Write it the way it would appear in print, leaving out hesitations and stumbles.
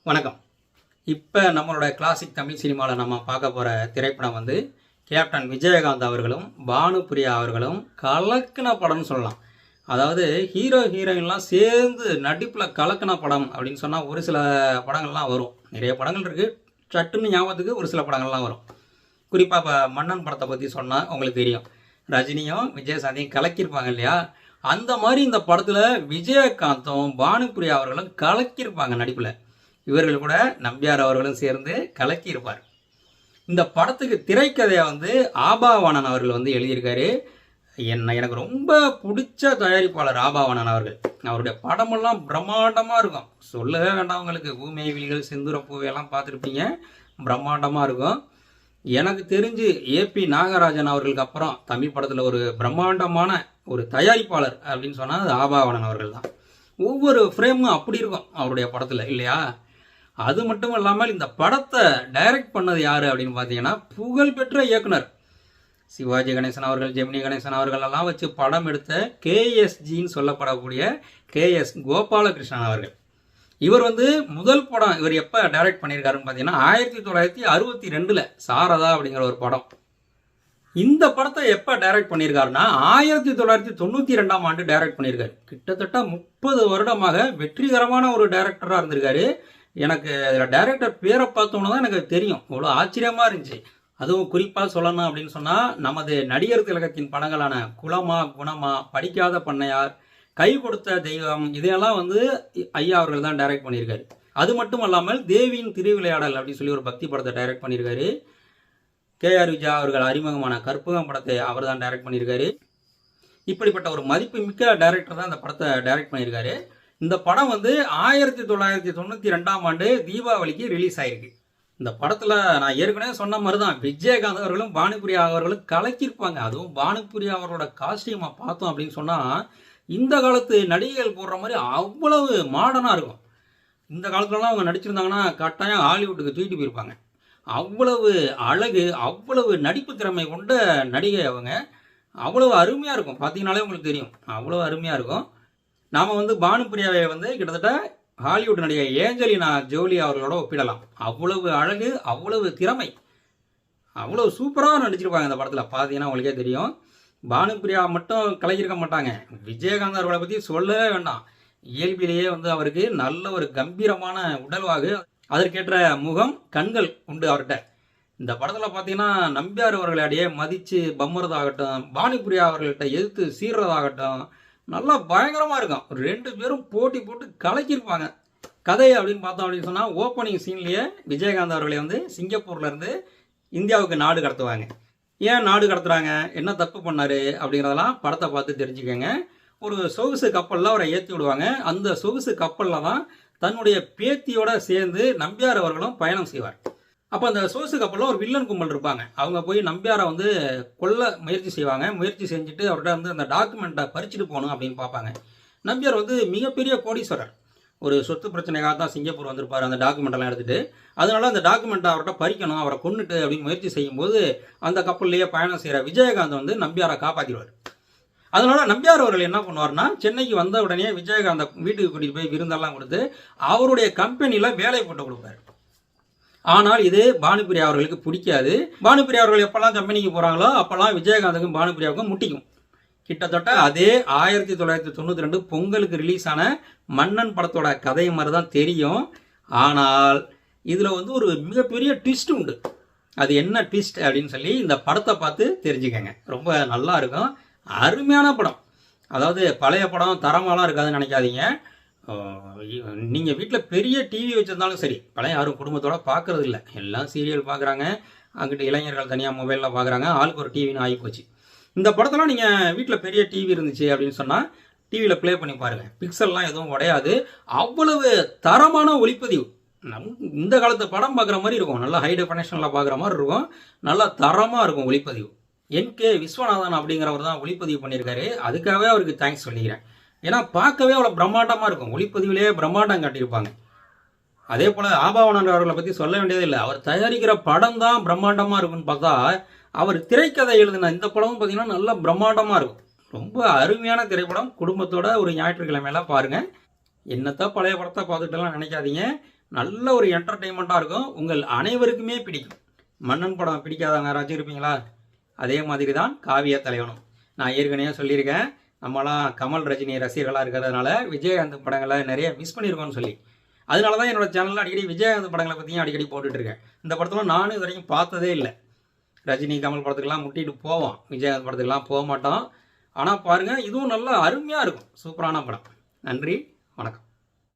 வணக்கம். இப்போ நம்மளோட கிளாசிக் தமிழ் சினிமாவில் நம்ம பார்க்க போகிற திரைப்படம் வந்து கேப்டன் விஜயகாந்த் அவர்களும் பானுப்பிரியா அவர்களும் கலக்கின படம்னு சொல்லலாம். அதாவது ஹீரோ ஹீரோயின்லாம் சேர்ந்து நடிப்பில் கலக்கின படம் அப்படின்னு சொன்னால் ஒரு சில படங்கள்லாம் வரும். நிறைய படங்கள் இருக்குது, சட்டுன்னு ஞாபகத்துக்கு ஒரு சில படங்கள்லாம் வரும். குறிப்பாக இப்போ மன்னன் படத்தை பற்றி சொன்னால் உங்களுக்கு தெரியும், ரஜினியும் விஜயசாந்தியும் கலக்கியிருப்பாங்க இல்லையா? அந்த மாதிரி இந்த படத்தில் விஜயகாந்தும் பானுப்பிரியா அவர்களும் கலக்கியிருப்பாங்க நடிப்பில். இவர்கள் கூட நம்பியார் அவர்களும் சேர்ந்து கலக்கியிருப்பார். இந்த படத்துக்கு திரைக்கதையை வந்து ஆபாவாணன் அவர்கள் வந்து எழுதியிருக்காரு. எனக்கு ரொம்ப பிடிச்ச தயாரிப்பாளர் ஆபாவாணன் அவர்கள். அவருடைய படமெல்லாம் பிரம்மாண்டமாக இருக்கும், சொல்லவே வேண்டாம். உங்களுக்கு ஊமை விழிகள், செந்தூரப்பூவையெல்லாம் பார்த்துருப்பீங்க, பிரம்மாண்டமாக இருக்கும். எனக்கு தெரிஞ்சு ஏபி நாகராஜன் அவர்களுக்கு அப்புறம் தமிழ் படத்தில் ஒரு பிரம்மாண்டமான ஒரு தயாரிப்பாளர் அப்படின்னு சொன்னால் அது ஆபாவாணன் அவர்கள் தான். ஒவ்வொரு ஃப்ரேமும் அப்படி இருக்கும் அவருடைய படத்தில் இல்லையா? அது மட்டும் இல்லாமல் இந்த படத்தை டைரக்ட் பண்ணது யார் அப்படின்னு பார்த்தீங்கன்னா புகழ்பெற்ற இயக்குனர் சிவாஜி கணேசன் அவர்கள், ஜெமினி கணேசன் அவர்கள் எல்லாம் வச்சு படம் எடுத்த கேஎஸ்ஜின்னு சொல்லப்படக்கூடிய கேஎஸ் கோபாலகிருஷ்ணன் அவர்கள். இவர் வந்து முதல் படம் இவர் எப்போ டைரக்ட் பண்ணியிருக்காருன்னு பார்த்தீங்கன்னா 1962 சாரதா அப்படிங்கிற ஒரு படம். இந்த படத்தை எப்போ டைரக்ட் பண்ணியிருக்காருன்னா 1992 டைரக்ட் பண்ணியிருக்காரு. கிட்டத்தட்ட 30 வருடமாக வெற்றிகரமான ஒரு டைரக்டராக இருந்திருக்காரு. எனக்கு இதில் டைரக்டர் பேரை பார்த்தோன்னு தான் எனக்கு தெரியும், இவ்வளோ ஆச்சரியமாக இருந்துச்சு. அதுவும் குறிப்பாக சொல்லணும் அப்படின்னு சொன்னால் நமது நடிகர் திலகத்தின் படங்களான குலமா, குணமா, படிக்காத பண்ணையார், கை கொடுத்த தெய்வம், இதையெல்லாம் வந்து ஐயா அவர்கள் தான் டைரக்ட் பண்ணியிருக்காரு. அது மட்டும் இல்லாமல் தேவியின் திருவிளையாடல் அப்படின்னு சொல்லி ஒரு பக்தி படத்தை டைரக்ட் பண்ணியிருக்காரு. கேஆர் விஜயா அவர்கள் அறிமுகமான கற்பகம் படத்தை அவர் தான் டைரக்ட் பண்ணியிருக்காரு. இப்படிப்பட்ட ஒரு மதிப்பு மிக்க டைரக்டர் தான் இந்த படத்தை டைரக்ட் பண்ணியிருக்காரு. இந்த படம் வந்து 1992 தீபாவளிக்கு ரிலீஸ் ஆயிருக்கு. இந்த படத்தில் நான் ஏற்கனவே சொன்ன மாதிரி தான் விஜயகாந்த் அவர்களும் பானுப்பிரியா அவர்களும் கலக்கியிருப்பாங்க. அதுவும் பானுப்பிரியா அவர்களோட காஸ்டியூமை பார்த்தோம் அப்படின்னு சொன்னால் இந்த காலத்து நடிகைகள் போடுற மாதிரி அவ்வளவு மாடர்னாக இருக்கும். இந்த காலத்துலலாம் அவங்க நடிச்சிருந்தாங்கன்னா கட்டாயம் ஹாலிவுட்டுக்கு தூக்கிட்டு போயிருப்பாங்க. அவ்வளவு அழகு, அவ்வளவு நடிப்பு திறமை கொண்ட நடிகை அவங்க. அவ்வளவு அருமையாக இருக்கும், பார்த்தீங்கன்னாலே உங்களுக்கு தெரியும், அவ்வளோ அருமையாக இருக்கும். நாம் வந்து பானுப்பிரியாவை வந்து கிட்டத்தட்ட ஹாலிவுட் நடிகை ஏஞ்சலினா ஜோலி அவர்களோட ஒப்பிடலாம். அவ்வளவு அழகு, அவ்வளவு திறமை, அவ்வளவு சூப்பராக நடிச்சிருப்பாங்க இந்த படத்தில். பார்த்தீங்கன்னா உங்களுக்கே தெரியும். பானுப்பிரியா மட்டும் கலக்கியிருக்க மாட்டாங்க, விஜயகாந்த் அவர்களை பற்றி சொல்லவே வேண்டாம். இயல்பிலேயே வந்து அவருக்கு நல்ல ஒரு கம்பீரமான உடல்வாகு, அதற்கேற்ற முகம், கண்கள் உண்டு அவர்கிட்ட. இந்த படத்தில் பார்த்தீங்கன்னா நம்பியார் அவர்களை அடையே மதித்து பம்மறதாகட்டும், பானுப்பிரியா அவர்கள்ட்ட எதிர்த்து சீர்றதாகட்டும், நல்லா பயங்கரமாக இருக்கும். ரெண்டு பேரும் போட்டி போட்டு கலக்கியிருப்பாங்க. கதை அப்படின்னு பார்த்தோம் அப்படின்னு சொன்னால் ஓப்பனிங் சீன்லேயே விஜயகாந்த் அவர்களை வந்து சிங்கப்பூர்லேருந்து இந்தியாவுக்கு நாடு கடத்துவாங்க. ஏன் நாடு கடத்துகிறாங்க, என்ன தப்பு பண்ணார் அப்படிங்கிறதெல்லாம் படத்தை பார்த்து தெரிஞ்சுக்கோங்க. ஒரு சொகுசு கப்பலில் அவரை ஏற்றி விடுவாங்க. அந்த சொகுசு கப்பலில் தான் தன்னுடைய பேத்தியோட சேர்ந்து நம்பியார் அவர்களும் பயணம் செய்வார். அப்போ அந்த சொகுசு கப்பலில் ஒரு வில்லன் கும்பல் இருப்பாங்க. அவங்க போய் நம்பியாரை வந்து கொல்ல முயற்சி செய்வாங்க. முயற்சி செஞ்சுட்டு அவர்கிட்ட வந்து அந்த டாக்குமெண்ட்டை பறிச்சுட்டு போகணும் அப்படின்னு பார்ப்பாங்க. நம்பியார் வந்து மிகப்பெரிய கோடீஸ்வரர், ஒரு சொத்து பிரச்சனைக்காக தான் சிங்கப்பூர் வந்திருப்பார் அந்த டாக்குமெண்ட்டெல்லாம் எடுத்துகிட்டு. அதனால அந்த டாக்குமெண்ட்டை அவர்கிட்ட பறிக்கணும், அவரை கொண்டுட்டு அப்படின்னு முயற்சி செய்யும்போது அந்த கப்பல்லையே பயணம் செய்கிற விஜயகாந்த் வந்து நம்பியாரை காப்பாற்றிடுவார். அதனால நம்பியார் அவர்கள் என்ன பண்ணுவார்னா சென்னைக்கு வந்த உடனே விஜயகாந்தை வீட்டுக்கு கூட்டிகிட்டு போய் விருந்தெல்லாம் கொடுத்து அவருடைய கம்பெனியில் வேலை போட்டு கொடுப்பார். ஆனால் இது பானுப்பிரியா அவர்களுக்கு பிடிக்காது. பானுப்பிரியா அவர்கள் எப்பெல்லாம் கம்பெனிக்கு போகிறாங்களோ அப்போல்லாம் விஜயகாந்துக்கும் பானுப்பிரியாவுக்கும் முட்டிக்கும். கிட்டத்தட்ட அதே 1992 பொங்கலுக்கு ரிலீஸ் ஆன மன்னன் படத்தோட கதை மாதிரி தான் தெரியும். ஆனால் இதில் வந்து ஒரு மிகப்பெரிய ட்விஸ்ட் உண்டு. அது என்ன ட்விஸ்ட் அப்படின்னு சொல்லி இந்த படத்தை பார்த்து தெரிஞ்சுக்கங்க. ரொம்ப நல்லா இருக்கும், அருமையான படம். அதாவது பழைய படம் தரமாலாம் இருக்காதுன்னு நினைக்காதீங்க. நீங்கள் வீட்டில் பெரிய டிவி வச்சுருந்தாலும் சரி, பழைய யாரும் குடும்பத்தோடு பார்க்குறது இல்லை, எல்லாம் சீரியல் பார்க்குறாங்க. அங்கிட்டு இளைஞர்கள் தனியாக மொபைலில் பார்க்குறாங்க, ஆளுக்கு ஒரு டிவின்னு ஆகிப்போச்சு. இந்த படத்தெல்லாம் நீங்கள் வீட்டில் பெரிய டிவி இருந்துச்சு அப்படின்னு சொன்னால் டிவியில் ப்ளே பண்ணி பாருங்கள், பிக்சல்லாம் எதுவும் உடையாது. அவ்வளவு தரமான ஒளிப்பதிவு. இந்த காலத்து படம் பார்க்குற மாதிரி இருக்கும், நல்லா ஹை டெஃபினேஷனில் பார்க்குற மாதிரி இருக்கும், நல்லா தரமாக இருக்கும் ஒளிப்பதிவு. என்கே விஸ்வநாதன் அப்படிங்கிறவர் தான் ஒளிப்பதிவு பண்ணியிருக்காரு. அதுக்காகவே அவருக்கு தேங்க்ஸ் சொல்லிக்கிறேன். ஏன்னா பார்க்கவே அவ்வளோ பிரம்மாண்டமாக இருக்கும், ஒளிப்பதிவிலே பிரம்மாண்டம் காட்டியிருப்பாங்க. அதே போல் ஆபாவாணன் அவர்களை பற்றி சொல்ல வேண்டியதே இல்லை. அவர் தயாரிக்கிற படம் தான் பிரம்மாண்டமாக இருக்குன்னு பார்த்தா அவர் திரைக்கதை எழுதின இந்த படமும் பார்த்தீங்கன்னா நல்லா பிரம்மாண்டமாக இருக்கும். ரொம்ப அருமையான திரைப்படம். குடும்பத்தோட ஒரு ஞாயிற்றுக்கிழமையெல்லாம் பாருங்கள். என்னத்தான் பழைய படத்தை பார்த்துட்டுலாம் நினைக்காதீங்க. நல்ல ஒரு என்டர்டெயின்மெண்ட்டாக இருக்கும், உங்கள் அனைவருக்குமே பிடிக்கும். மன்னன் படம் பிடிக்காதவங்க யாராச்சும் இருப்பீங்களா? அதே மாதிரி தான் காவிய தலைவனும். நான் ஏற்கனவே சொல்லியிருக்கேன், நம்மலாம் கமல் ரஜினி ரசிகர்களாக இருக்கிறதுனால விஜயகாந்த் படங்களை நிறைய மிஸ் பண்ணியிருக்கோம்னு சொல்லி. அதனால தான் என்னோட சேனலில் அடிக்கடி விஜயகாந்த் படங்களை பற்றியும் அடிக்கடி போட்டுட்ருக்கேன். இந்த படத்தில் நானும் இது வரைக்கும் பார்த்ததே இல்லை. ரஜினி கமல் படத்துக்கெல்லாம் முட்டிட்டு போவோம், விஜயகாந்த் படத்துக்கெல்லாம் போக மாட்டோம். ஆனால் பாருங்கள், இதுவும் நல்லா அருமையாக இருக்கும், சூப்பரான படம். நன்றி, வணக்கம்.